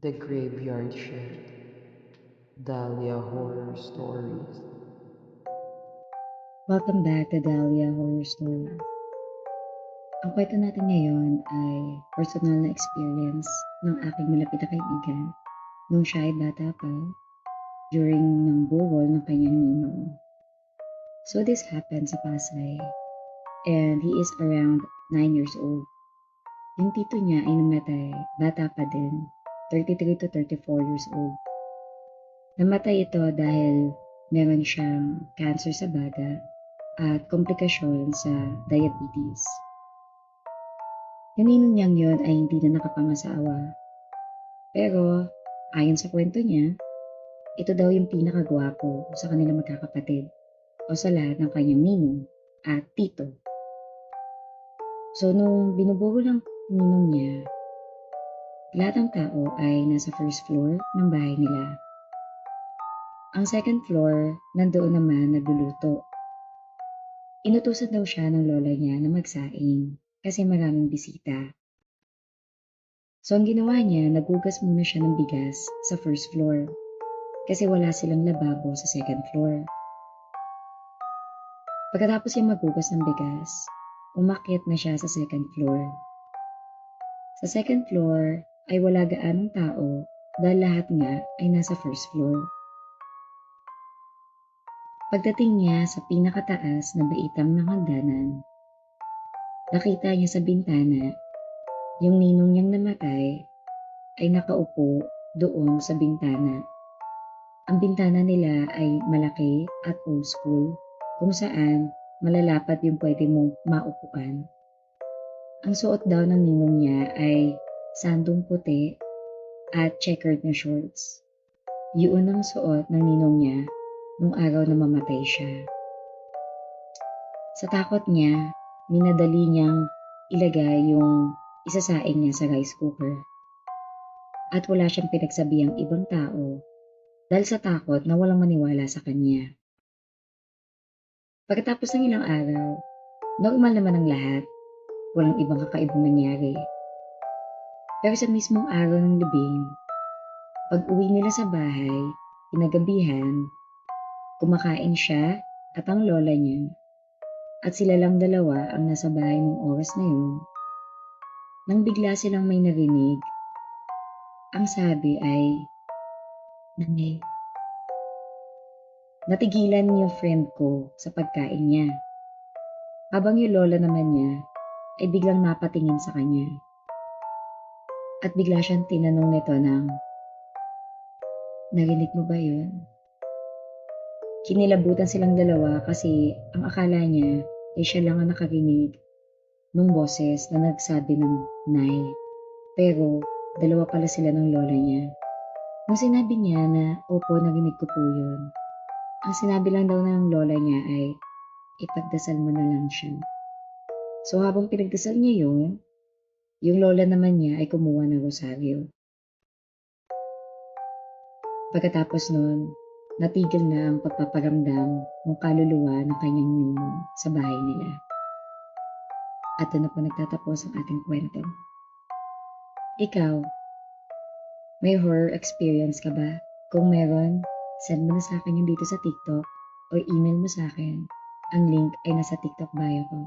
The Graveyard Shift, Dahlia Horror Stories. Welcome back to Dahlia Horror Stories. Ang kwento natin ngayon ay personal na experience ng aking malapit na kaibigan nung siya ay bata pa during ng burol ng kanyang ninong. So this happened sa Pasay and he is around 9 years old. Yung tito niya ay namatay, bata pa din, 33 to 34 years old. Namatay ito dahil meron siyang cancer sa baga at komplikasyon sa diabetes. Yung ninong niyang yun ay hindi na nakapangasawa. Pero, ayon sa kwento niya, ito daw yung pinakagwapo sa kanilang magkakapatid o sa lahat ng kanyang ninong at tito. So, nung binubuo ng ninong niya, lahat ng tao ay nasa first floor ng bahay nila. Ang second floor, nandoon naman nagluluto. Inutusan daw siya ng lola niya na magsaing kasi maraming bisita. So ang ginawa niya, nagugas muna siya ng bigas sa first floor kasi wala silang lababo sa second floor. Pagkatapos niya magugas ng bigas, umakyat na siya sa second floor. Sa second floor ay wala gaanong tao dahil lahat nga ay nasa first floor. Pagdating niya sa pinakataas na baitang ng hagdanan, nakita niya sa bintana yung ninong niyang namatay ay nakaupo doon sa bintana. Ang bintana nila ay malaki at old school kung saan malalapat yung pwede mong maupuan. Ang suot daw ng ninong niya ay sandong puti at checkered na shorts. Yun ang suot ng ninong niya nung araw na mamatay siya. Sa takot niya, minadali niyang ilagay yung isasaing niya sa rice cooker. At wala siyang pinagsabihang ibang tao dahil sa takot na walang maniwala sa kanya. Pagkatapos ng ilang araw, normal naman ang lahat. Walang ibang kakaibang nangyari. Pero sa mismong araw ng libing, pag-uwi nila sa bahay, kinagabihan, kumakain siya at ang lola niya at sila lang dalawa ang nasa bahay ng oras na yun. Nang bigla silang may narinig, ang sabi ay, "Nanay." Natigilan yung friend ko sa pagkain niya. Habang yung lola naman niya ay biglang napatingin sa kanya. At bigla siyang tinanong nito ng, "Narinig mo ba yun?" Kinilabutan silang dalawa kasi ang akala niya ay siya lang ang nakarinig ng boses na nagsabi ng Nay. Pero dalawa pala sila ng lola niya. Nung sinabi niya na opo, narinig ko po yun, ang sinabi lang daw ng lola niya ay ipagdasal mo na lang siya. So habang pinagdasal niya yun, yung lola naman niya ay kumuha ng rosaryo. Pagkatapos nun, natigil na ang pagpaparamdam ng kaluluwa ng kanyang ninong sa bahay nila. At doon na po nagtatapos ang ating kwento. Ikaw, may horror experience ka ba? Kung meron, send mo na sa akin yung dito sa TikTok or email mo sa akin. Ang link ay nasa TikTok bio ko.